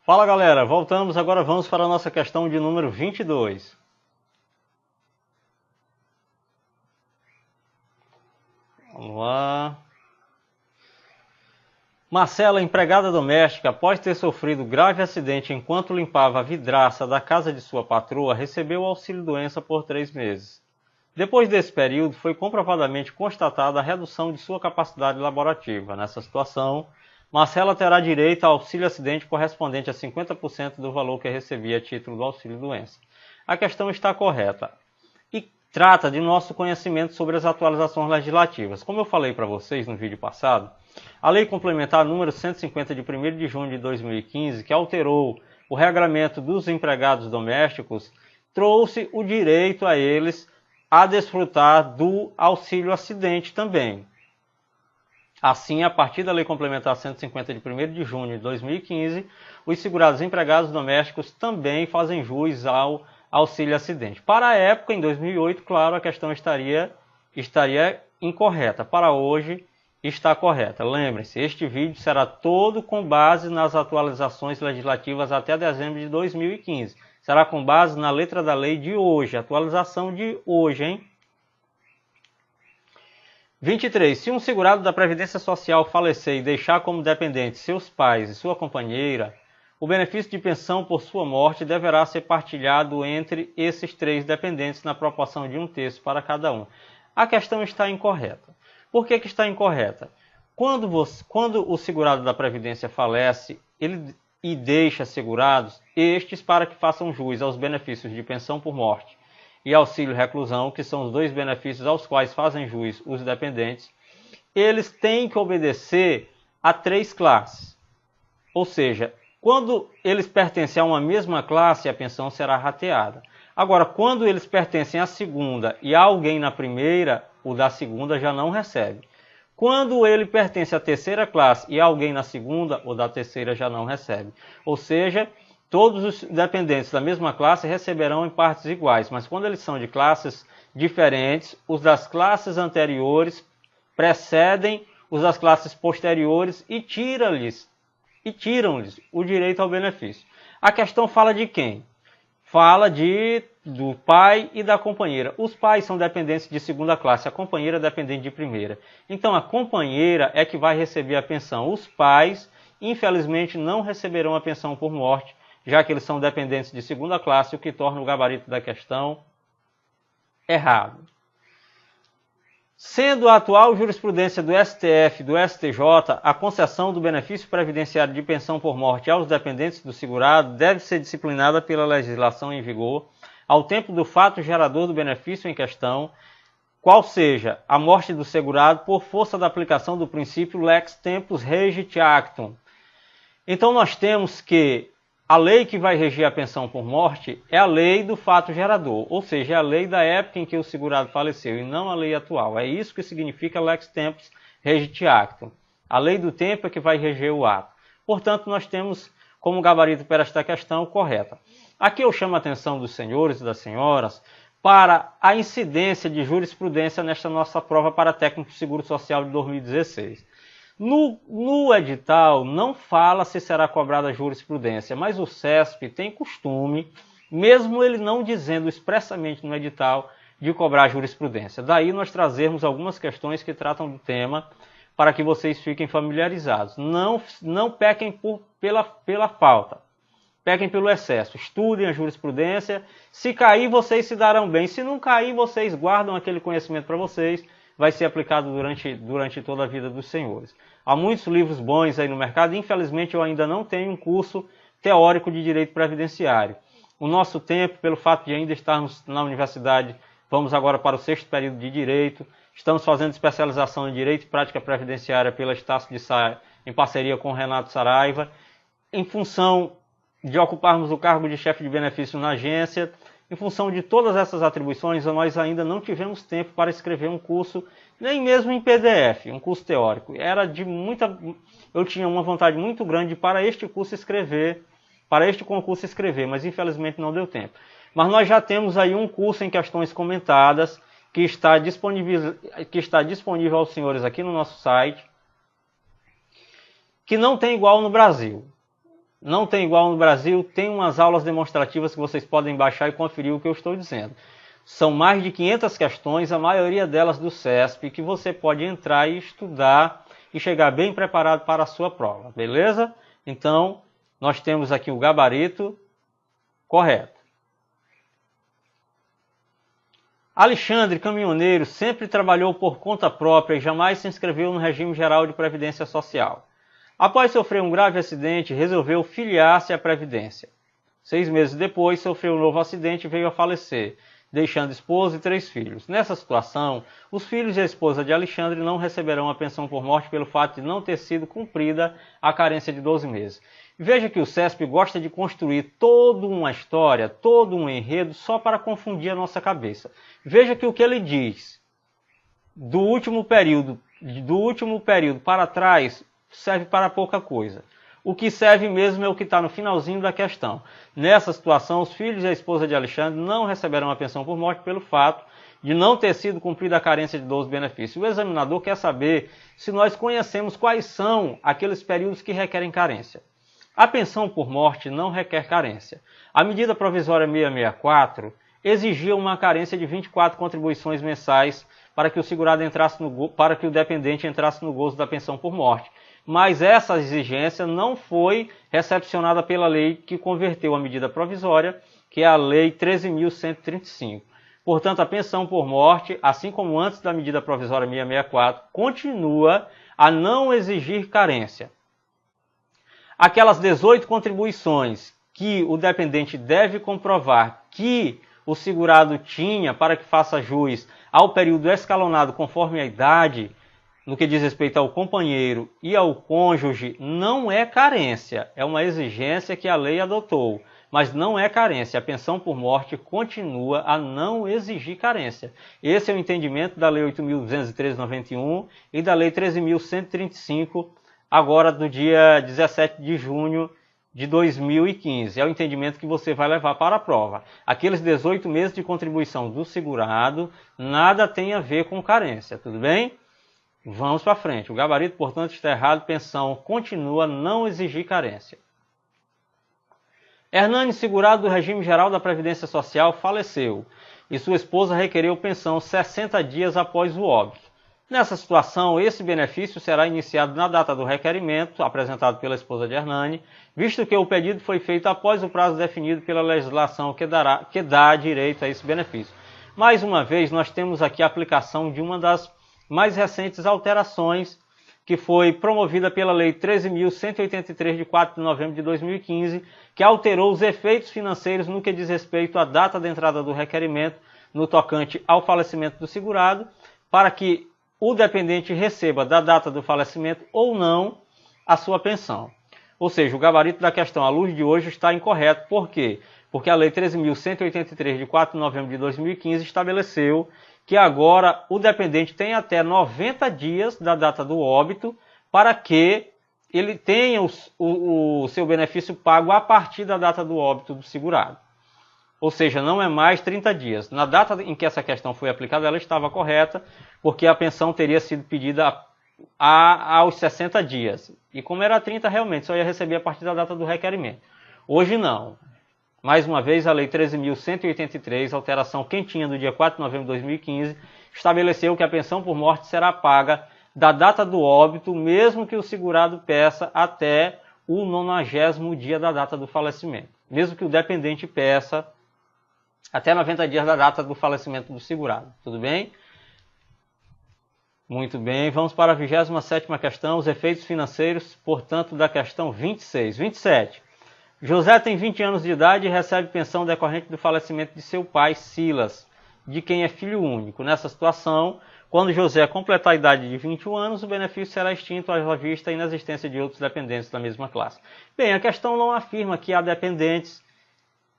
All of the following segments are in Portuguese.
Fala galera, voltamos, agora vamos para a nossa questão de número 22. Vamos lá. Marcela, empregada doméstica, após ter sofrido grave acidente enquanto limpava a vidraça da casa de sua patroa, recebeu o auxílio-doença por 3 meses. Depois desse período, foi comprovadamente constatada a redução de sua capacidade laborativa. Nessa situação, Marcela terá direito ao auxílio-acidente correspondente a 50% do valor que recebia a título do auxílio-doença. A questão está correta e trata de nosso conhecimento sobre as atualizações legislativas. Como eu falei para vocês no vídeo passado, a Lei Complementar número 150 de 1º de junho de 2015, que alterou o regramento dos empregados domésticos, trouxe o direito a eles a desfrutar do auxílio-acidente também. Assim, a partir da Lei Complementar 150 de 1º de junho de 2015, os segurados empregados domésticos também fazem jus ao auxílio-acidente. Para a época, em 2008, claro, a questão estaria incorreta. Para hoje, está correta. Lembrem-se, este vídeo será todo com base nas atualizações legislativas até dezembro de 2015. Será com base na letra da lei de hoje, atualização de hoje, hein? 23. Se um segurado da Previdência Social falecer e deixar como dependentes seus pais e sua companheira, o benefício de pensão por sua morte deverá ser partilhado entre esses 3 dependentes na proporção de 1/3 para cada um. A questão está incorreta. Por que está incorreta? Quando o segurado da Previdência falece e deixa segurados estes para que façam jus aos benefícios de pensão por morte e auxílio reclusão, que são os 2 benefícios aos quais fazem jus os dependentes, eles têm que obedecer a 3 classes. Ou seja, quando eles pertencem a uma mesma classe, a pensão será rateada. Agora, quando eles pertencem à segunda e há alguém na primeira, o da segunda já não recebe. Quando ele pertence à terceira classe e há alguém na segunda, o da terceira já não recebe. Ou seja, todos os dependentes da mesma classe receberão em partes iguais, mas quando eles são de classes diferentes, os das classes anteriores precedem os das classes posteriores e tiram-lhes o direito ao benefício. A questão fala de quem? Fala do pai e da companheira. Os pais são dependentes de segunda classe, a companheira é dependente de primeira. Então a companheira é que vai receber a pensão. Os pais, infelizmente, não receberão a pensão por morte, já que eles são dependentes de segunda classe, o que torna o gabarito da questão errado. Sendo a atual jurisprudência do STF e do STJ, a concessão do benefício previdenciário de pensão por morte aos dependentes do segurado deve ser disciplinada pela legislação em vigor ao tempo do fato gerador do benefício em questão, qual seja a morte do segurado por força da aplicação do princípio lex tempus regit actum. Então nós temos que a lei que vai reger a pensão por morte é a lei do fato gerador, ou seja, é a lei da época em que o segurado faleceu e não a lei atual. É isso que significa lex tempus regit actum. A lei do tempo é que vai reger o ato. Portanto, nós temos como gabarito para esta questão correta. Aqui eu chamo a atenção dos senhores e das senhoras para a incidência de jurisprudência nesta nossa prova para técnico de seguro social de 2016. No edital não fala se será cobrada jurisprudência, mas o CESP tem costume, mesmo ele não dizendo expressamente no edital, de cobrar jurisprudência. Daí nós trazermos algumas questões que tratam do tema para que vocês fiquem familiarizados. Não pequem pela falta, pequem pelo excesso. Estudem a jurisprudência. Se cair, vocês se darão bem. Se não cair, vocês guardam aquele conhecimento para vocês. Vai ser aplicado durante toda a vida dos senhores. Há muitos livros bons aí no mercado. Infelizmente, eu ainda não tenho um curso teórico de direito previdenciário. O nosso tempo, pelo fato de ainda estarmos na universidade, vamos agora para o 6º período de Direito. Estamos fazendo especialização em Direito e Prática Previdenciária pela Estácio de Sá, em parceria com o Renato Saraiva. Em função de ocuparmos o cargo de chefe de benefício na agência, em função de todas essas atribuições, nós ainda não tivemos tempo para escrever um curso, nem mesmo em PDF, um curso teórico. Eu tinha uma vontade muito grande para este concurso escrever, mas infelizmente não deu tempo. Mas nós já temos aí um curso em questões comentadas, que está disponível aos senhores aqui no nosso site, que não tem igual no Brasil. não tem igual no Brasil, tem umas aulas demonstrativas que vocês podem baixar e conferir o que eu estou dizendo. São mais de 500 questões, a maioria delas do CESP, que você pode entrar e estudar e chegar bem preparado para a sua prova, beleza? Então, nós temos aqui o gabarito correto. Alexandre, caminhoneiro, sempre trabalhou por conta própria e jamais se inscreveu no regime geral de previdência social. Após sofrer um grave acidente, resolveu filiar-se à Previdência. 6 meses depois, sofreu um novo acidente e veio a falecer, deixando esposa e 3 filhos. Nessa situação, os filhos e a esposa de Alexandre não receberão a pensão por morte pelo fato de não ter sido cumprida a carência de 12 meses. Veja que o CESP gosta de construir toda uma história, todo um enredo, só para confundir a nossa cabeça. Veja que o que ele diz do último período para trás serve para pouca coisa. O que serve mesmo é o que está no finalzinho da questão. Nessa situação, os filhos e a esposa de Alexandre não receberão a pensão por morte pelo fato de não ter sido cumprida a carência de 12 benefícios. O examinador quer saber se nós conhecemos quais são aqueles períodos que requerem carência. A pensão por morte não requer carência. A medida provisória 664 exigia uma carência de 24 contribuições mensais para que o segurado para que o dependente entrasse no gozo da pensão por morte. Mas essa exigência não foi recepcionada pela lei que converteu a medida provisória, que é a Lei 13.135. Portanto, a pensão por morte, assim como antes da medida provisória 664, continua a não exigir carência. Aquelas 18 contribuições que o dependente deve comprovar que o segurado tinha para que faça jus ao período escalonado conforme a idade, no que diz respeito ao companheiro e ao cônjuge, não é carência. É uma exigência que a lei adotou, mas não é carência. A pensão por morte continua a não exigir carência. Esse é o entendimento da Lei 8.213/91 e da Lei 13.135, agora do dia 17 de junho de 2015. É o entendimento que você vai levar para a prova. Aqueles 18 meses de contribuição do segurado nada tem a ver com carência, tudo bem? Vamos para frente. O gabarito, portanto, está errado. Pensão continua a não exigir carência. Hernani, segurado do regime geral da Previdência Social, faleceu e sua esposa requereu pensão 60 dias após o óbito. Nessa situação, esse benefício será iniciado na data do requerimento apresentado pela esposa de Hernani, visto que o pedido foi feito após o prazo definido pela legislação que dá direito a esse benefício. Mais uma vez, nós temos aqui a aplicação de uma das mais recentes alterações, que foi promovida pela Lei 13.183, de 4 de novembro de 2015, que alterou os efeitos financeiros no que diz respeito à data de entrada do requerimento no tocante ao falecimento do segurado, para que o dependente receba da data do falecimento ou não a sua pensão. Ou seja, o gabarito da questão à luz de hoje está incorreto. Por quê? Porque a Lei 13.183, de 4 de novembro de 2015, estabeleceu que agora o dependente tem até 90 dias da data do óbito para que ele tenha o seu benefício pago a partir da data do óbito do segurado. Ou seja, não é mais 30 dias. Na data em que essa questão foi aplicada, ela estava correta, porque a pensão teria sido pedida aos 60 dias. E como era 30, realmente só ia receber a partir da data do requerimento. Hoje não. Mais uma vez, a Lei 13.183, alteração quentinha do dia 4 de novembro de 2015, estabeleceu que a pensão por morte será paga da data do óbito, mesmo que o segurado peça até o 90º dia da data do falecimento. Mesmo que o dependente peça até 90 dias da data do falecimento do segurado. Tudo bem? Muito bem. Vamos para a 27ª questão, os efeitos financeiros, portanto, da questão 26. 27. José tem 20 anos de idade e recebe pensão decorrente do falecimento de seu pai, Silas, de quem é filho único. Nessa situação, quando José completar a idade de 21 anos, o benefício será extinto à vista e inexistência de outros dependentes da mesma classe. Bem, a questão não afirma que há dependentes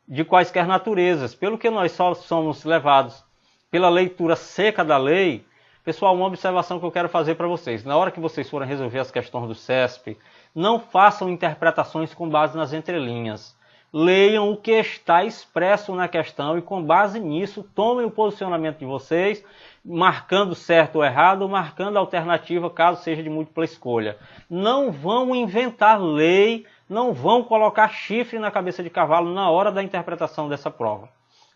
de quaisquer naturezas. Pelo que nós só somos levados pela leitura seca da lei, pessoal, uma observação que eu quero fazer para vocês. Na hora que vocês forem resolver as questões do CESP, não façam interpretações com base nas entrelinhas. Leiam o que está expresso na questão e, com base nisso, tomem o posicionamento de vocês, marcando certo ou errado, ou marcando alternativa, caso seja de múltipla escolha. Não vão inventar lei não vão colocar chifre na cabeça de cavalo na hora da interpretação dessa prova.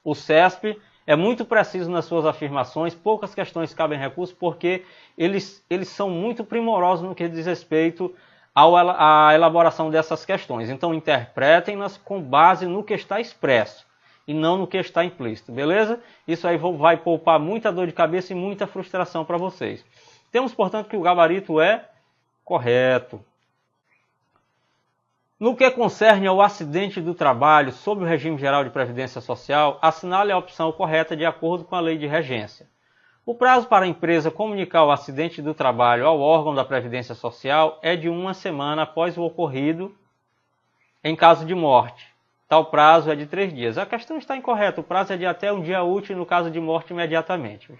O CESP é muito preciso nas suas afirmações, poucas questões cabem recurso, porque eles são muito primorosos no que diz respeito à elaboração dessas questões. Então interpretem-nas com base no que está expresso e não no que está implícito, beleza? Isso aí vai poupar muita dor de cabeça e muita frustração para vocês. Temos, portanto, que o gabarito é correto. No que concerne ao acidente do trabalho sob o regime geral de previdência social, assinale a opção correta de acordo com a lei de regência. O prazo para a empresa comunicar o acidente do trabalho ao órgão da previdência social é de 1 semana após o ocorrido em caso de morte. Tal prazo é de 3 dias. A questão está incorreta, o prazo é de até um dia útil no caso de morte imediatamente.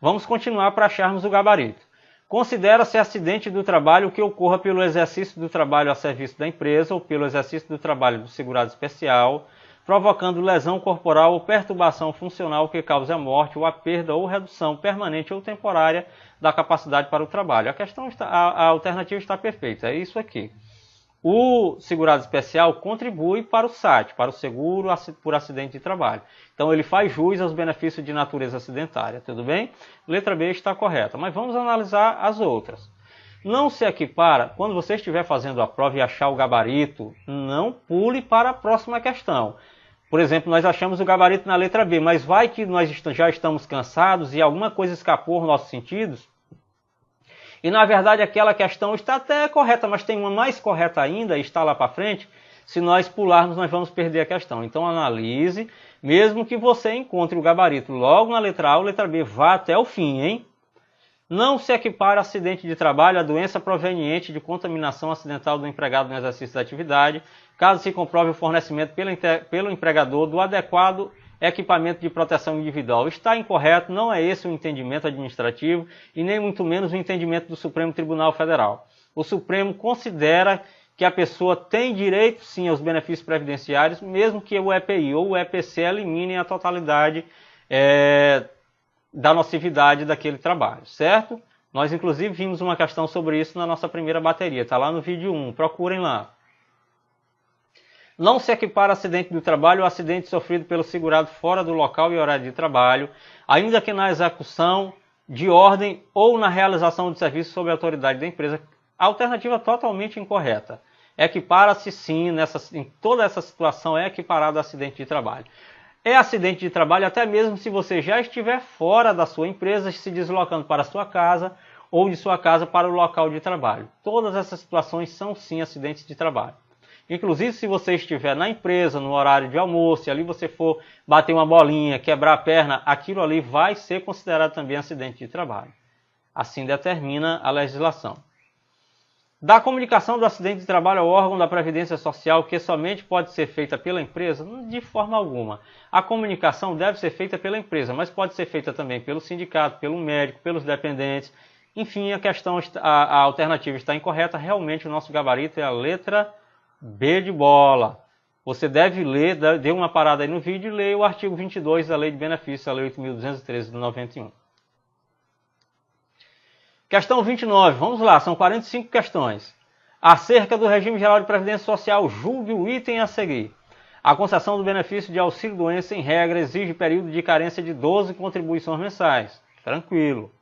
Vamos continuar para acharmos o gabarito. Considera-se acidente do trabalho que ocorra pelo exercício do trabalho a serviço da empresa ou pelo exercício do trabalho do segurado especial, provocando lesão corporal ou perturbação funcional que cause a morte ou a perda ou redução permanente ou temporária da capacidade para o trabalho. A alternativa está perfeita, é isso aqui. O segurado especial contribui para o SAT, para o seguro por acidente de trabalho. Então ele faz jus aos benefícios de natureza acidentária, tudo bem? Letra B está correta, mas vamos analisar as outras. Não se equipara, quando você estiver fazendo a prova e achar o gabarito, não pule para a próxima questão. Por exemplo, nós achamos o gabarito na letra B, mas vai que nós já estamos cansados e alguma coisa escapou aos nossos sentidos? E na verdade aquela questão está até correta, mas tem uma mais correta ainda, e está lá para frente. Se nós pularmos, nós vamos perder a questão. Então analise, mesmo que você encontre o gabarito logo na letra A ou letra B, vá até o fim, hein? Não se equipara acidente de trabalho a doença proveniente de contaminação acidental do empregado no exercício da atividade, caso se comprove o fornecimento pelo empregador do adequado equipamento de proteção individual. Está incorreto, não é esse o entendimento administrativo e nem muito menos o entendimento do Supremo Tribunal Federal. O Supremo considera que a pessoa tem direito sim aos benefícios previdenciários, mesmo que o EPI ou o EPC eliminem a totalidade da nocividade daquele trabalho, certo? Nós inclusive vimos uma questão sobre isso na nossa primeira bateria, está lá no vídeo 1, procurem lá. Não se equipara acidente do trabalho ou acidente sofrido pelo segurado fora do local e horário de trabalho, ainda que na execução de ordem ou na realização de serviço sob a autoridade da empresa. A alternativa totalmente incorreta. Equipara-se sim, em toda essa situação é equiparado a acidente de trabalho. É acidente de trabalho até mesmo se você já estiver fora da sua empresa, se deslocando para a sua casa ou de sua casa para o local de trabalho. Todas essas situações são sim acidentes de trabalho. Inclusive, se você estiver na empresa, no horário de almoço, e ali você for bater uma bolinha, quebrar a perna, aquilo ali vai ser considerado também acidente de trabalho. Assim determina a legislação. Da comunicação do acidente de trabalho ao órgão da Previdência Social, que somente pode ser feita pela empresa, de forma alguma. A comunicação deve ser feita pela empresa, mas pode ser feita também pelo sindicato, pelo médico, pelos dependentes. Enfim, a alternativa está incorreta. Realmente, o nosso gabarito é a letra B de bola. Você deve ler, dê uma parada aí no vídeo e leia o artigo 22 da Lei de Benefícios, a Lei 8.213 de 91. Questão 29, vamos lá, são 45 questões. Acerca do regime geral de previdência social, julgue o item a seguir. A concessão do benefício de auxílio-doença, em regra, exige período de carência de 12 contribuições mensais. Tranquilo.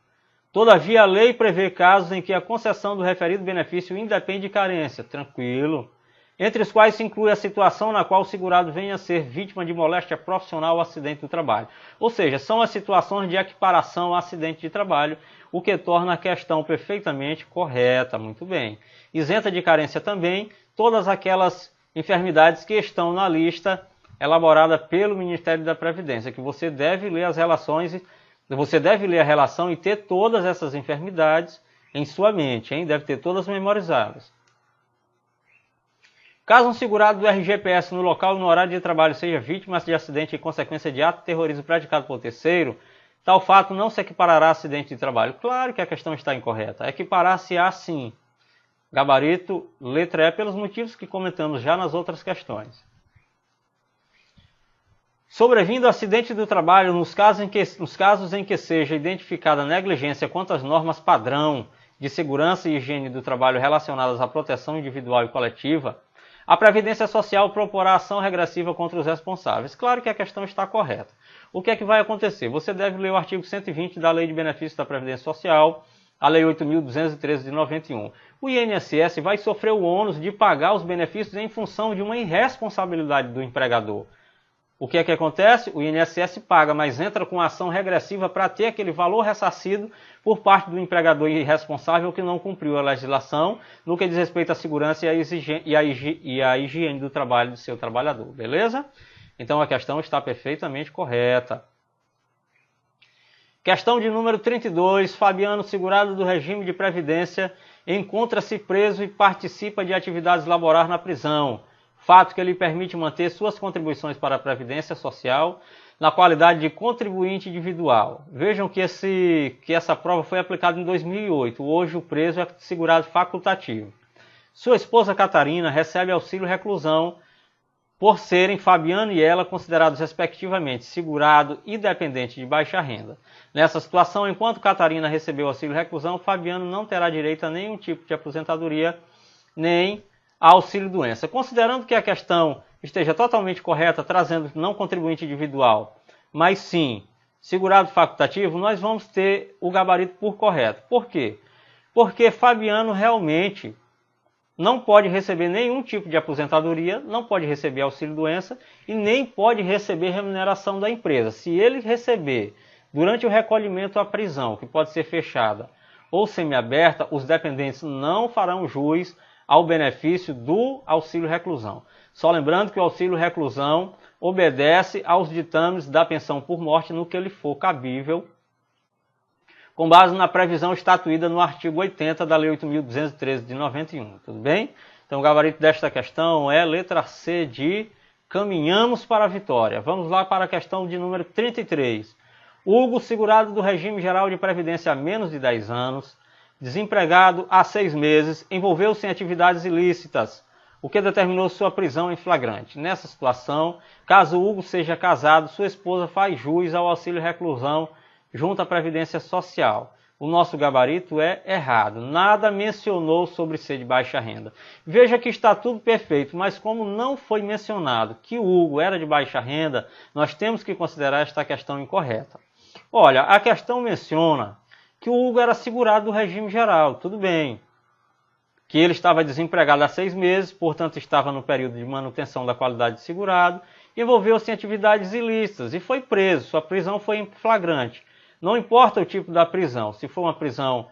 Todavia, a lei prevê casos em que a concessão do referido benefício independe de carência. Tranquilo. Entre os quais se inclui a situação na qual o segurado venha a ser vítima de moléstia profissional ou acidente do trabalho. Ou seja, são as situações de equiparação a acidente de trabalho, o que torna a questão perfeitamente correta, muito bem. Isenta de carência também todas aquelas enfermidades que estão na lista elaborada pelo Ministério da Previdência, que você deve ler as relações, você deve ler a relação e ter todas essas enfermidades em sua mente, hein? Deve ter todas memorizadas. Caso um segurado do RGPS no local e no horário de trabalho seja vítima de acidente em consequência de ato de terrorismo praticado por terceiro, tal fato não se equiparará a acidente de trabalho. Claro que a questão está incorreta. Equiparar-se-á sim. Gabarito, letra E, pelos motivos que comentamos já nas outras questões. Sobrevindo acidente do trabalho nos casos em que seja identificada negligência quanto às normas padrão de segurança e higiene do trabalho relacionadas à proteção individual e coletiva, A Previdência Social proporá ação regressiva contra os responsáveis. Claro que a questão está correta. O que é que vai acontecer? Você deve ler o artigo 120 da Lei de Benefícios da Previdência Social, a Lei 8.213 de 91. O INSS vai sofrer o ônus de pagar os benefícios em função de uma irresponsabilidade do empregador. O que é que acontece? O INSS paga, mas entra com ação regressiva para ter aquele valor ressarcido por parte do empregador irresponsável que não cumpriu a legislação no que diz respeito à segurança e à higiene do trabalho do seu trabalhador. Beleza? Então a questão está perfeitamente correta. Questão de número 32. Fabiano, segurado do regime de previdência, encontra-se preso e participa de atividades laborais na prisão. Fato que lhe permite manter suas contribuições para a Previdência Social na qualidade de contribuinte individual. Vejam que essa prova foi aplicada em 2008. Hoje o preso é segurado facultativo. Sua esposa Catarina recebe auxílio reclusão por serem Fabiano e ela considerados respectivamente segurado e dependente de baixa renda. Nessa situação, enquanto Catarina recebeu auxílio reclusão, Fabiano não terá direito a nenhum tipo de aposentadoria, nem auxílio-doença. Considerando que a questão esteja totalmente correta, trazendo não contribuinte individual, mas sim segurado facultativo, nós vamos ter o gabarito por correto. Por quê? Porque Fabiano realmente não pode receber nenhum tipo de aposentadoria, não pode receber auxílio-doença e nem pode receber remuneração da empresa. Se ele receber durante o recolhimento à prisão, que pode ser fechada ou semiaberta, os dependentes não farão jus ao benefício do auxílio-reclusão. Só lembrando que o auxílio-reclusão obedece aos ditames da pensão por morte no que lhe for cabível, com base na previsão estatuída no artigo 80 da Lei 8.213 de 91. Tudo bem? Então o gabarito desta questão é letra C de caminhamos para a vitória. Vamos lá para a questão de número 33. Hugo, segurado do regime geral de previdência há menos de 10 anos, desempregado há 6 meses, envolveu-se em atividades ilícitas, o que determinou sua prisão em flagrante. Nessa situação, caso Hugo seja casado, sua esposa faz jus ao auxílio-reclusão junto à Previdência Social. O nosso gabarito é errado. Nada mencionou sobre ser de baixa renda. Veja que está tudo perfeito, mas como não foi mencionado que o Hugo era de baixa renda, nós temos que considerar esta questão incorreta. Olha, a questão menciona que o Hugo era segurado do regime geral, tudo bem. Que ele estava desempregado há 6 meses, portanto estava no período de manutenção da qualidade de segurado, envolveu-se em atividades ilícitas e foi preso, sua prisão foi em flagrante. Não importa o tipo da prisão, se for uma prisão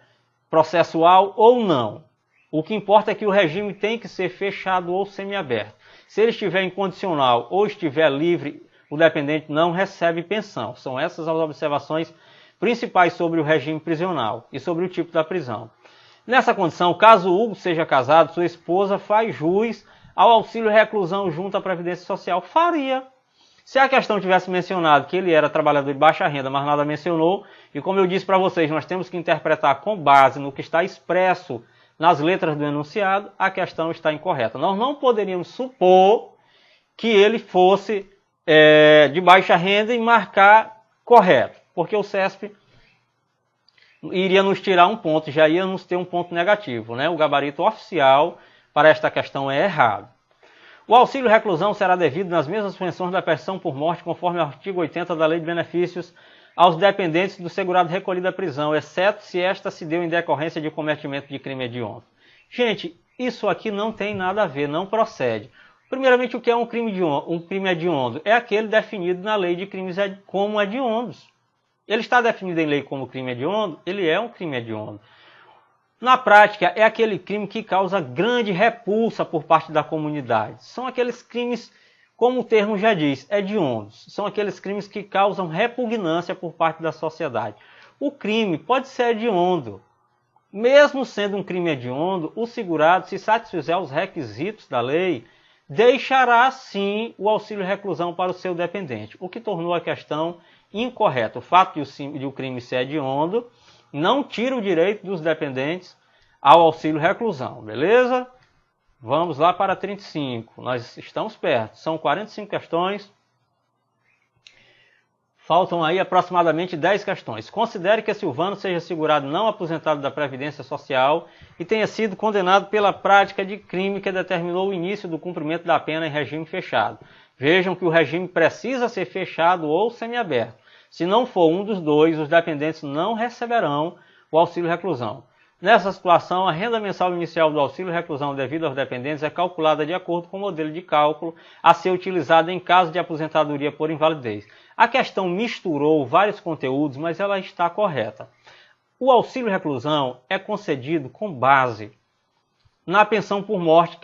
processual ou não. O que importa é que o regime tem que ser fechado ou semiaberto. Se ele estiver incondicional ou estiver livre, o dependente não recebe pensão. São essas as observações principais sobre o regime prisional e sobre o tipo da prisão. Nessa condição, caso Hugo seja casado, sua esposa faz jus ao auxílio-reclusão junto à Previdência Social. Faria. Se a questão tivesse mencionado que ele era trabalhador de baixa renda, mas nada mencionou, e como eu disse para vocês, nós temos que interpretar com base no que está expresso nas letras do enunciado, a questão está incorreta. Nós não poderíamos supor que ele fosse de baixa renda e marcar correto, porque o CESP iria nos tirar um ponto, já ia nos ter um ponto negativo, né? O gabarito oficial para esta questão é errado. O auxílio-reclusão será devido nas mesmas pensões da pensão por morte, conforme o artigo 80 da Lei de Benefícios, aos dependentes do segurado recolhido à prisão, exceto se esta se deu em decorrência de cometimento de crime hediondo. Gente, isso aqui não tem nada a ver, não procede. Primeiramente, o que é um crime hediondo? É aquele definido na lei de crimes como hediondos. Ele está definido em lei como crime hediondo, ele é um crime hediondo. Na prática, é aquele crime que causa grande repulsa por parte da comunidade. São aqueles crimes, como o termo já diz, hediondos. São aqueles crimes que causam repugnância por parte da sociedade. O crime pode ser hediondo. Mesmo sendo um crime hediondo, o segurado, se satisfizer os requisitos da lei, deixará sim o auxílio-reclusão para o seu dependente, o que tornou a questão incorreta. O fato de o crime ser hediondo não tira o direito dos dependentes ao auxílio-reclusão, beleza? Vamos lá para 35. Nós estamos perto. São 45 questões. Faltam aí aproximadamente 10 questões. Considere que Silvano seja segurado não aposentado da Previdência Social e tenha sido condenado pela prática de crime que determinou o início do cumprimento da pena em regime fechado. Vejam que o regime precisa ser fechado ou semiaberto. Se não for um dos dois, os dependentes não receberão o auxílio reclusão. Nessa situação, a renda mensal inicial do auxílio reclusão devido aos dependentes é calculada de acordo com o modelo de cálculo a ser utilizado em caso de aposentadoria por invalidez. A questão misturou vários conteúdos, mas ela está correta. O auxílio reclusão é concedido com base na pensão por morte,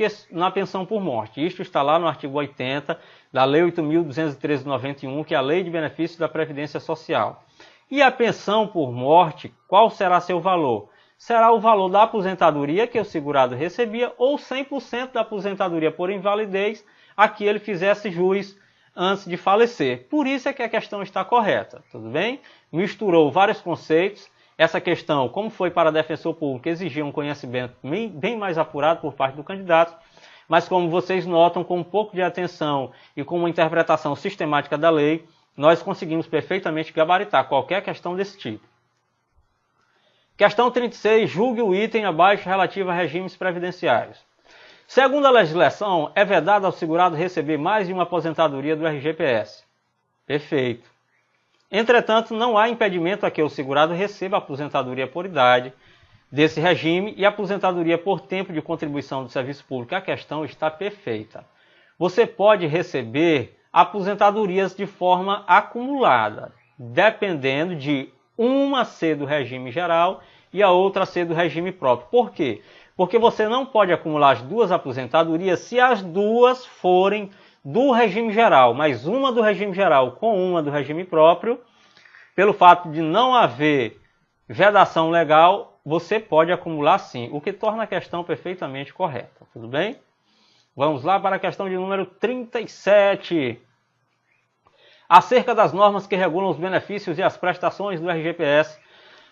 Isto está lá no artigo 80 da Lei 8.213/91, que é a Lei de Benefícios da Previdência Social. E a pensão por morte, qual será seu valor? Será o valor da aposentadoria que o segurado recebia ou 100% da aposentadoria por invalidez a que ele fizesse jus antes de falecer. Por isso é que a questão está correta, tudo bem? Misturou vários conceitos. Essa questão, como foi para defensor público, exigia um conhecimento bem mais apurado por parte do candidato, mas como vocês notam, com um pouco de atenção e com uma interpretação sistemática da lei, nós conseguimos perfeitamente gabaritar qualquer questão desse tipo. Questão 36. Julgue o item abaixo relativo a regimes previdenciários. Segundo a legislação, é vedado ao segurado receber mais de uma aposentadoria do RGPS. Perfeito. Entretanto, não há impedimento a que o segurado receba a aposentadoria por idade desse regime e a aposentadoria por tempo de contribuição do serviço público. A questão está perfeita. Você pode receber aposentadorias de forma acumulada, dependendo de uma ser do regime geral e a outra ser do regime próprio. Por quê? Porque você não pode acumular as duas aposentadorias se as duas forem do regime geral, mas uma do regime geral com uma do regime próprio. Pelo fato de não haver vedação legal, você pode acumular sim, o que torna a questão perfeitamente correta. Tudo bem? Vamos lá para a questão de número 37. Acerca das normas que regulam os benefícios e as prestações do RGPS,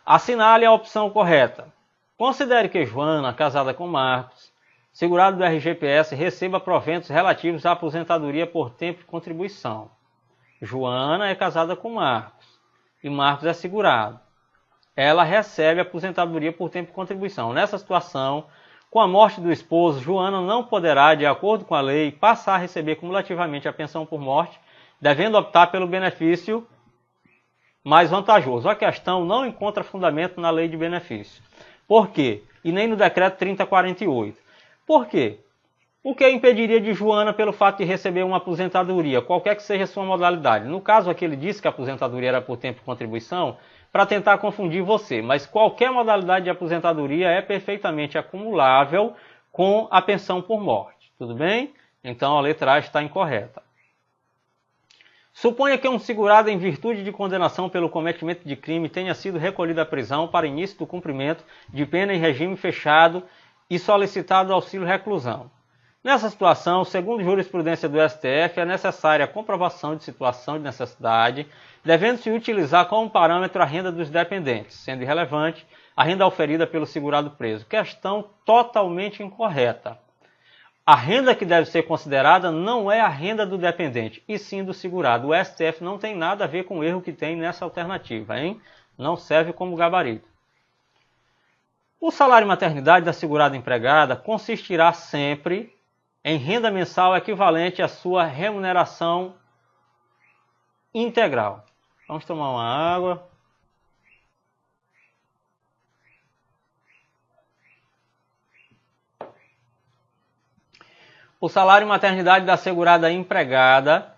assinale a opção correta. Considere que Joana, casada com Marcos, segurado do RGPS, receba proventos relativos à aposentadoria por tempo de contribuição. Joana é casada com Marcos e Marcos é segurado. Ela recebe aposentadoria por tempo de contribuição. Nessa situação, com a morte do esposo, Joana não poderá, de acordo com a lei, passar a receber cumulativamente a pensão por morte, devendo optar pelo benefício mais vantajoso. A questão não encontra fundamento na lei de benefício. Por quê? E nem no decreto 3048. Por quê? O que impediria de Joana pelo fato de receber uma aposentadoria, qualquer que seja a sua modalidade? No caso aqui ele disse que a aposentadoria era por tempo de contribuição, para tentar confundir você, mas qualquer modalidade de aposentadoria é perfeitamente acumulável com a pensão por morte. Tudo bem? Então a letra A está incorreta. Suponha que um segurado, em virtude de condenação pelo cometimento de crime, tenha sido recolhido à prisão para início do cumprimento de pena em regime fechado e solicitado auxílio reclusão. Nessa situação, segundo jurisprudência do STF, é necessária a comprovação de situação de necessidade, devendo-se utilizar como parâmetro a renda dos dependentes, sendo irrelevante a renda oferida pelo segurado preso. Questão totalmente incorreta. A renda que deve ser considerada não é a renda do dependente, e sim do segurado. O STF não tem nada a ver com o erro que tem nessa alternativa, hein? Não serve como gabarito. O salário maternidade da segurada empregada consistirá sempre em renda mensal equivalente à sua remuneração integral. Vamos tomar uma água. O salário maternidade da segurada empregada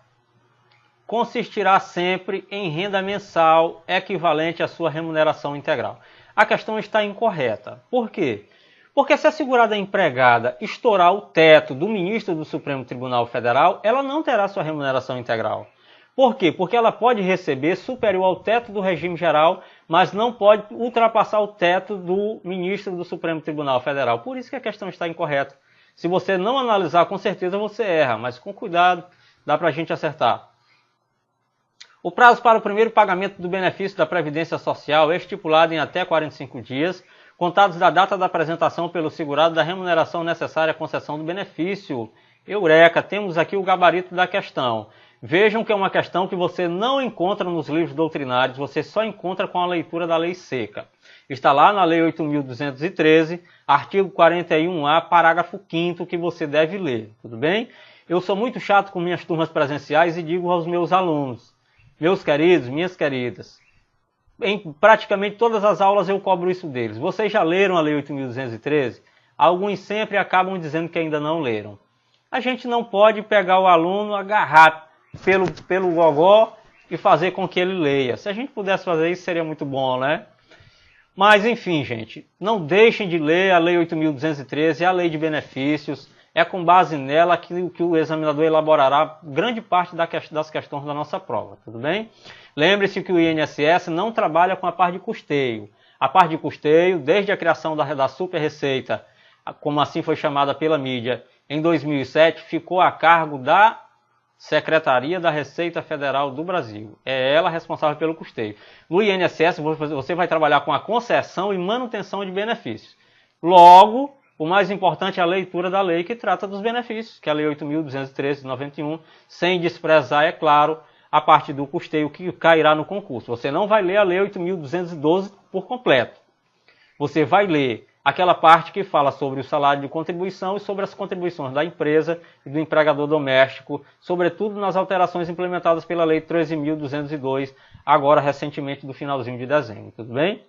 consistirá sempre em renda mensal equivalente à sua remuneração integral. A questão está incorreta. Por quê? Porque se a segurada empregada estourar o teto do ministro do Supremo Tribunal Federal, ela não terá sua remuneração integral. Por quê? Porque ela pode receber superior ao teto do regime geral, mas não pode ultrapassar o teto do ministro do Supremo Tribunal Federal. Por isso que a questão está incorreta. Se você não analisar, com certeza você erra, mas com cuidado dá para a gente acertar. O prazo para o primeiro pagamento do benefício da Previdência Social é estipulado em até 45 dias, contados da data da apresentação pelo segurado da remuneração necessária à concessão do benefício. Eureka, temos aqui o gabarito da questão. Vejam que é uma questão que você não encontra nos livros doutrinários, você só encontra com a leitura da lei seca. Está lá na Lei 8.213, artigo 41A, parágrafo 5º, que você deve ler, tudo bem? Eu sou muito chato com minhas turmas presenciais e digo aos meus alunos, meus queridos, minhas queridas, em praticamente todas as aulas eu cobro isso deles. Vocês já leram a Lei 8.213? Alguns sempre acabam dizendo que ainda não leram. A gente não pode pegar o aluno, agarrar pelo gogó e fazer com que ele leia. Se a gente pudesse fazer isso, seria muito bom, né? Mas, enfim, gente, não deixem de ler a Lei 8.213, a Lei de Benefícios. É com base nela que o examinador elaborará grande parte das questões da nossa prova, tudo bem? Lembre-se que o INSS não trabalha com a parte de custeio. A parte de custeio, desde a criação da Super Receita, como assim foi chamada pela mídia, em 2007, ficou a cargo da Secretaria da Receita Federal do Brasil. É ela responsável pelo custeio. No INSS, você vai trabalhar com a concessão e manutenção de benefícios. Logo, o mais importante é a leitura da lei que trata dos benefícios, que é a Lei 8.213 de 91, sem desprezar, é claro, a parte do custeio que cairá no concurso. Você não vai ler a Lei 8.212 por completo. Você vai ler aquela parte que fala sobre o salário de contribuição e sobre as contribuições da empresa e do empregador doméstico, sobretudo nas alterações implementadas pela Lei 13.202, agora recentemente do finalzinho de dezembro, tudo bem?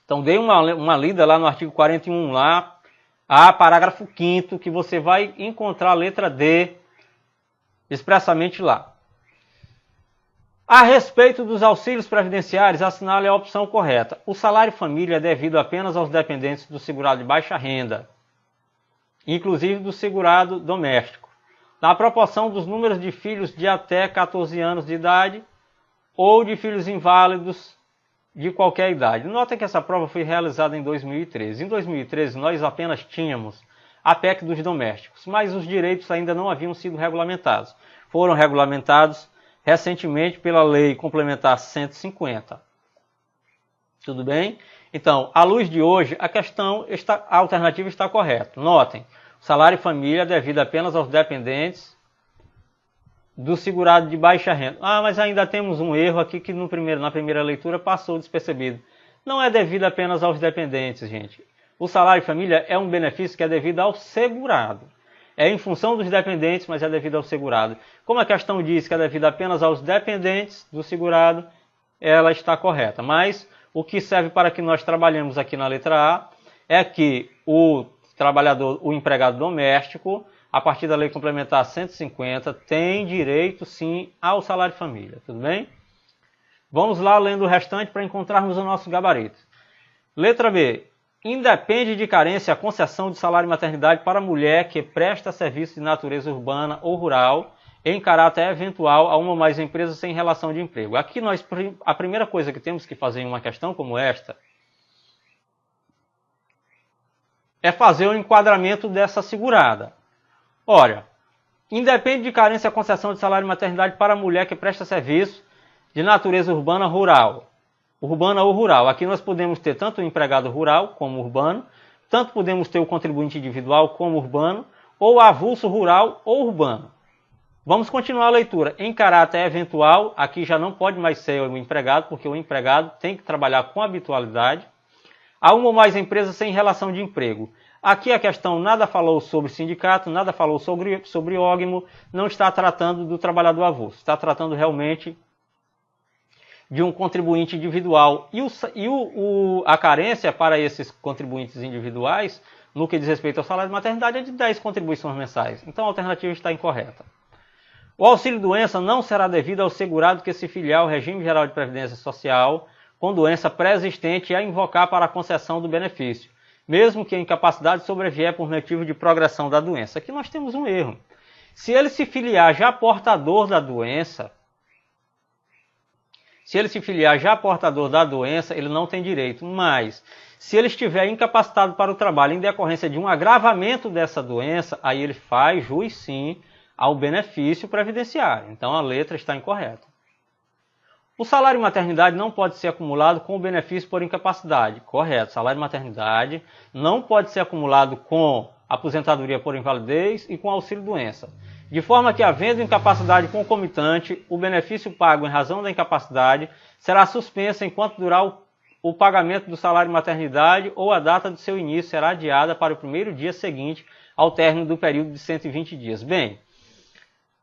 Então dê uma lida lá no artigo 41, lá, parágrafo 5º, que você vai encontrar a letra D expressamente lá. A respeito dos auxílios previdenciários, assinale a opção correta. O salário família é devido apenas aos dependentes do segurado de baixa renda, inclusive do segurado doméstico, na proporção dos números de filhos de até 14 anos de idade ou de filhos inválidos de qualquer idade. Notem que essa prova foi realizada em 2013. Em 2013, nós apenas tínhamos a PEC dos domésticos, mas os direitos ainda não haviam sido regulamentados. Foram regulamentados recentemente pela Lei Complementar 150. Tudo bem? Então, à luz de hoje, a alternativa está correta. Notem, o salário família é devido apenas aos dependentes do segurado de baixa renda. Mas ainda temos um erro aqui que na primeira leitura passou despercebido. Não é devido apenas aos dependentes, gente. O salário família é um benefício que é devido ao segurado. É em função dos dependentes, mas é devido ao segurado. Como a questão diz que é devido apenas aos dependentes do segurado, ela está correta. Mas o que serve para que nós trabalhemos aqui na letra A é que o trabalhador, o empregado doméstico, a partir da Lei Complementar 150, tem direito sim ao salário família. Tudo bem? Vamos lá lendo o restante para encontrarmos o nosso gabarito. Letra B. Independe de carência a concessão de salário maternidade para mulher que presta serviço de natureza urbana ou rural em caráter eventual a uma ou mais empresas sem relação de emprego. Aqui a primeira coisa que temos que fazer em uma questão como esta é fazer o enquadramento dessa segurada. Olha, independe de carência a concessão de salário maternidade para mulher que presta serviço de natureza urbana rural. Urbana ou rural. Aqui nós podemos ter tanto o empregado rural como urbano, tanto podemos ter o contribuinte individual como urbano, ou avulso rural ou urbano. Vamos continuar a leitura. Em caráter eventual, aqui já não pode mais ser o empregado, porque o empregado tem que trabalhar com habitualidade. Há uma ou mais empresas sem relação de emprego. Aqui a questão nada falou sobre sindicato, nada falou sobre ógmo, não está tratando do trabalhador avulso, está tratando realmente de um contribuinte individual. A carência para esses contribuintes individuais, no que diz respeito ao salário de maternidade, é de 10 contribuições mensais. Então a alternativa está incorreta. O auxílio-doença não será devido ao segurado que se filiar ao regime geral de previdência social com doença pré-existente e a invocar para a concessão do benefício, mesmo que a incapacidade sobrevier por motivo de progressão da doença. Aqui nós temos um erro. Se ele se filiar já portador da doença, ele não tem direito. Mas, se ele estiver incapacitado para o trabalho em decorrência de um agravamento dessa doença, aí ele faz jus sim ao benefício previdenciário. Então a letra está incorreta. O salário maternidade não pode ser acumulado com o benefício por incapacidade. Correto. Salário maternidade não pode ser acumulado com aposentadoria por invalidez e com auxílio-doença. de forma que, havendo incapacidade concomitante, o benefício pago em razão da incapacidade será suspenso enquanto durar o pagamento do salário maternidade ou a data do seu início será adiada para o primeiro dia seguinte ao término do período de 120 dias. Bem,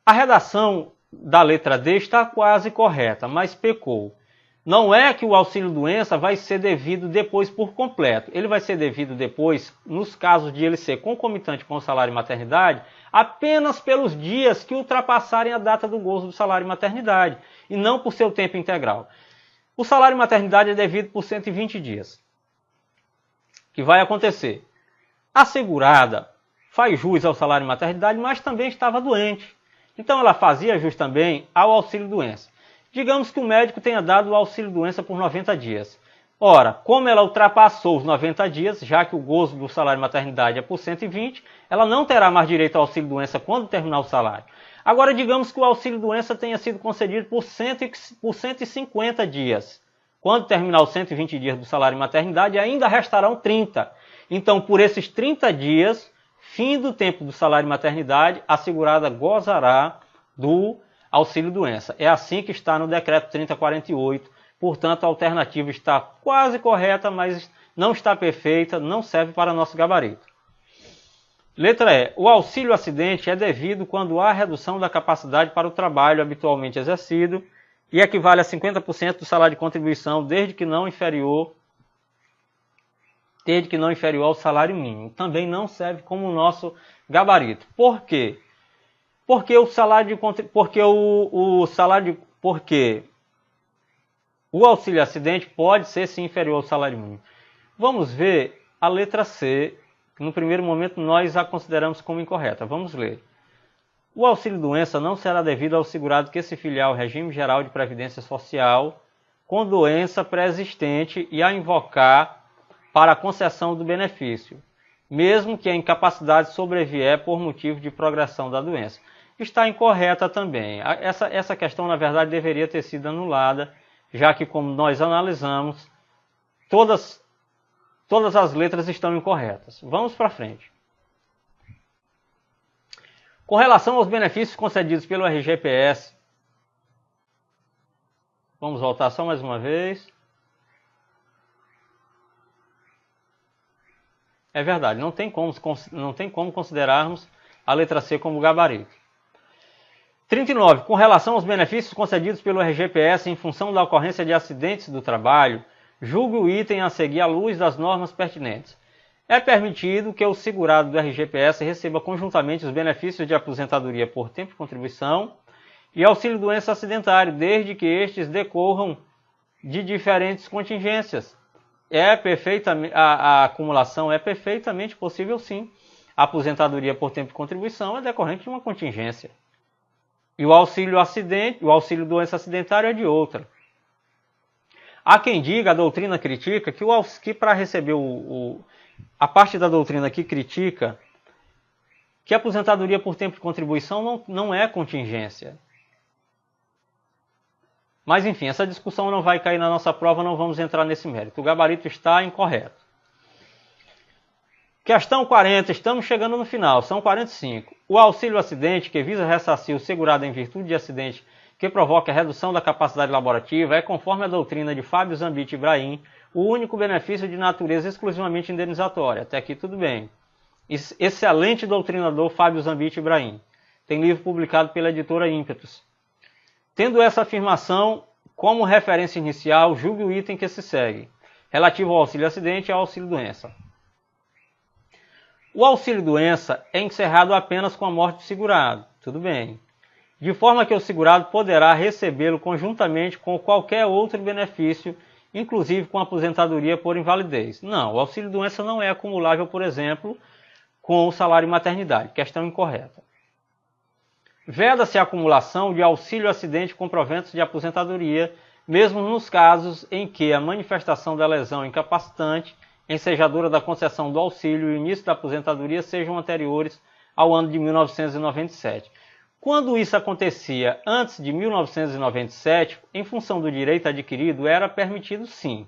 a redação da letra D está quase correta, mas pecou. Não é que o auxílio-doença vai ser devido depois por completo. Ele vai ser devido depois, nos casos de ele ser concomitante com o salário maternidade, apenas pelos dias que ultrapassarem a data do gozo do salário maternidade, e não por seu tempo integral. O salário maternidade é devido por 120 dias. O que vai acontecer? A segurada faz jus ao salário maternidade, mas também estava doente. Então ela fazia jus também ao auxílio-doença. Digamos que o médico tenha dado o auxílio-doença por 90 dias. Ora, como ela ultrapassou os 90 dias, já que o gozo do salário maternidade é por 120, ela não terá mais direito ao auxílio-doença quando terminar o salário. Agora, digamos que o auxílio-doença tenha sido concedido por 150 dias. Quando terminar os 120 dias do salário maternidade, ainda restarão 30. Então, por esses 30 dias, fim do tempo do salário maternidade, a segurada gozará do auxílio-doença. É assim que está no decreto 3048, portanto a alternativa está quase correta, mas não está perfeita, não serve para nosso gabarito. Letra E. O auxílio-acidente é devido quando há redução da capacidade para o trabalho habitualmente exercido e equivale a 50% do salário de contribuição desde que não inferior ao salário mínimo. Também não serve como nosso gabarito. Por quê? Porque o auxílio-acidente pode ser sim inferior ao salário mínimo. Vamos ver a letra C, que no primeiro momento nós a consideramos como incorreta. Vamos ler. O auxílio-doença não será devido ao segurado que se filiar ao regime geral de previdência social com doença pré-existente e a invocar para a concessão do benefício, mesmo que a incapacidade sobrevier por motivo de progressão da doença. Está incorreta também. Essa questão, na verdade, deveria ter sido anulada, já que, como nós analisamos, todas as letras estão incorretas. Vamos para frente. Com relação aos benefícios concedidos pelo RGPS, vamos voltar só mais uma vez. É verdade, não tem como considerarmos a letra C como gabarito. 39. Com relação aos benefícios concedidos pelo RGPS em função da ocorrência de acidentes do trabalho, julgue o item a seguir à luz das normas pertinentes. É permitido que o segurado do RGPS receba conjuntamente os benefícios de aposentadoria por tempo de contribuição e auxílio-doença acidentário, desde que estes decorram de diferentes contingências. A acumulação é perfeitamente possível, sim. A aposentadoria por tempo de contribuição é decorrente de uma contingência. E o auxílio-doença acidentário é de outra. Há quem diga, a doutrina critica, que para receber a parte da doutrina que critica que a aposentadoria por tempo de contribuição não é contingência. Mas enfim, essa discussão não vai cair na nossa prova, não vamos entrar nesse mérito. O gabarito está incorreto. Questão 40, estamos chegando no final, são 45. O auxílio-acidente, que visa ressarcir o segurado em virtude de acidente que provoque a redução da capacidade laborativa, é, conforme a doutrina de Fábio Zambit e Ibrahim, o único benefício de natureza exclusivamente indenizatória. Até aqui tudo bem. Excelente doutrinador Fábio Zambit e Ibrahim. Tem livro publicado pela editora Ímpetus. Tendo essa afirmação como referência inicial, julgue o item que se segue, relativo ao auxílio-acidente e ao auxílio-doença. O auxílio-doença é encerrado apenas com a morte do segurado, tudo bem, de forma que o segurado poderá recebê-lo conjuntamente com qualquer outro benefício, inclusive com a aposentadoria por invalidez. Não, o auxílio-doença não é acumulável, por exemplo, com o salário maternidade, questão incorreta. Veda-se a acumulação de auxílio-acidente com proventos de aposentadoria, mesmo nos casos em que a manifestação da lesão incapacitante ensejadora da concessão do auxílio e o início da aposentadoria sejam anteriores ao ano de 1997. Quando isso acontecia antes de 1997, em função do direito adquirido, era permitido sim,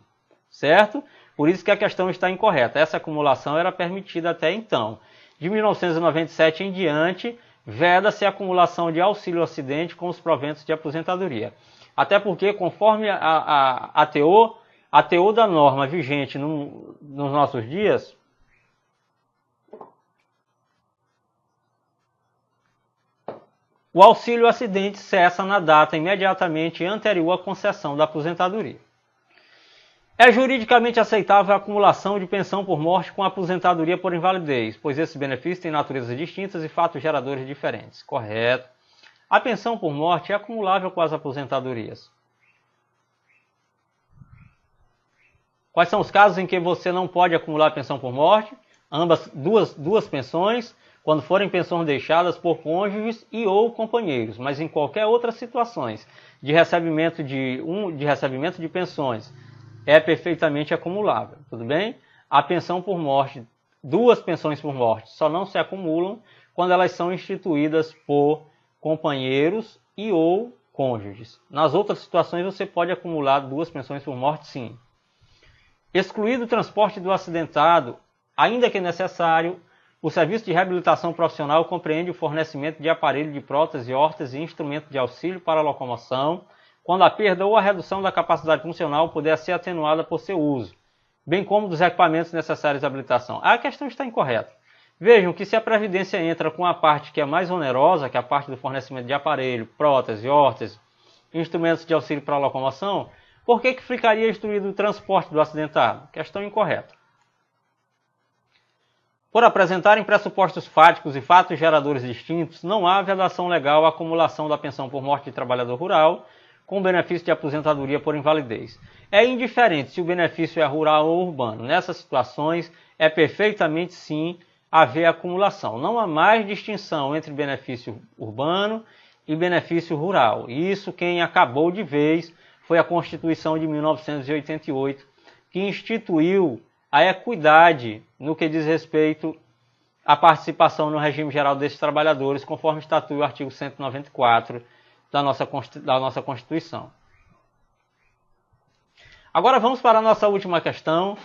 certo? Por isso que a questão está incorreta. Essa acumulação era permitida até então. De 1997 em diante, veda-se a acumulação de auxílio-acidente com os proventos de aposentadoria. Até porque, conforme a teor da norma vigente nos nossos dias, o auxílio-acidente cessa na data imediatamente anterior à concessão da aposentadoria. É juridicamente aceitável a acumulação de pensão por morte com aposentadoria por invalidez, pois esses benefícios têm naturezas distintas e fatos geradores diferentes. Correto. A pensão por morte é acumulável com as aposentadorias. Quais são os casos em que você não pode acumular pensão por morte? Ambas, duas pensões, quando forem pensões deixadas por cônjuges e ou companheiros, mas em qualquer outras situações de recebimento de pensões, é perfeitamente acumulável, tudo bem? A pensão por morte, duas pensões por morte, só não se acumulam quando elas são instituídas por companheiros e ou cônjuges. Nas outras situações você pode acumular duas pensões por morte, sim. Excluído o transporte do acidentado, ainda que necessário, o serviço de reabilitação profissional compreende o fornecimento de aparelho de prótese, órtese e instrumento de auxílio para a locomoção, quando a perda ou a redução da capacidade funcional puder ser atenuada por seu uso, bem como dos equipamentos necessários à habilitação. A questão está incorreta. Vejam que se a Previdência entra com a parte que é mais onerosa, que é a parte do fornecimento de aparelho, prótese, órtese, instrumentos de auxílio para a locomoção, por que ficaria excluído o transporte do acidentado? Questão incorreta. Por apresentarem pressupostos fáticos e fatos geradores distintos, não há vedação legal à acumulação da pensão por morte de trabalhador rural com benefício de aposentadoria por invalidez. É indiferente se o benefício é rural ou urbano. Nessas situações, é perfeitamente sim haver acumulação. Não há mais distinção entre benefício urbano e benefício rural. Isso quem acabou de vez foi a Constituição de 1988, que instituiu a equidade no que diz respeito à participação no regime geral desses trabalhadores, conforme estatui o artigo 194 da nossa Constituição. Agora vamos para a nossa última questão.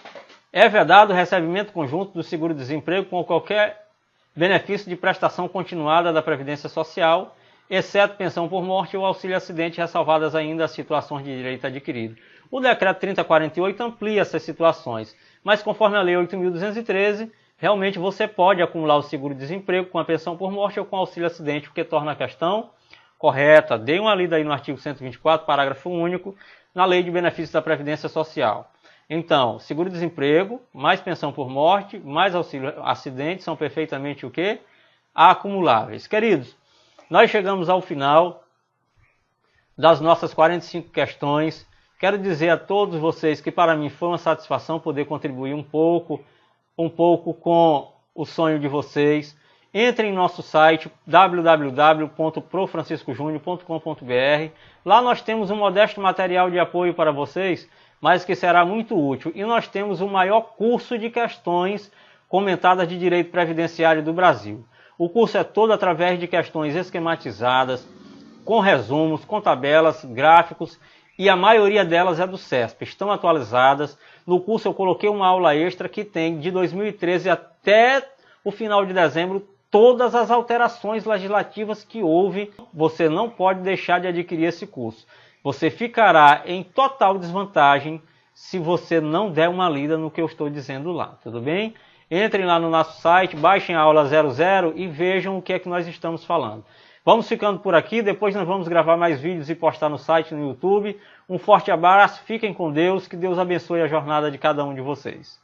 É vedado o recebimento conjunto do seguro-desemprego com qualquer benefício de prestação continuada da Previdência Social, exceto pensão por morte ou auxílio-acidente, ressalvadas ainda as situações de direito adquirido. O Decreto 3048 amplia essas situações, mas conforme a Lei 8.213, realmente você pode acumular o seguro-desemprego com a pensão por morte ou com auxílio-acidente, o que torna a questão correta. Dê uma lida aí no artigo 124, parágrafo único, na Lei de Benefícios da Previdência Social. Então, seguro-desemprego, mais pensão por morte, mais auxílio-acidente são perfeitamente o quê? Acumuláveis. Queridos, nós chegamos ao final das nossas 45 questões. Quero dizer a todos vocês que para mim foi uma satisfação poder contribuir um pouco com o sonho de vocês. Entrem em nosso site www.profranciscojunior.com.br. Lá nós temos um modesto material de apoio para vocês, mas que será muito útil. E nós temos o maior curso de questões comentadas de direito previdenciário do Brasil. O curso é todo através de questões esquematizadas, com resumos, com tabelas, gráficos, e a maioria delas é do CESP. Estão atualizadas. No curso eu coloquei uma aula extra que tem de 2013 até o final de dezembro todas as alterações legislativas que houve. Você não pode deixar de adquirir esse curso. Você ficará em total desvantagem se você não der uma lida no que eu estou dizendo lá, tudo bem? Entrem lá no nosso site, baixem a aula 00 e vejam o que é que nós estamos falando. Vamos ficando por aqui, depois nós vamos gravar mais vídeos e postar no site, no YouTube. Um forte abraço, fiquem com Deus, que Deus abençoe a jornada de cada um de vocês.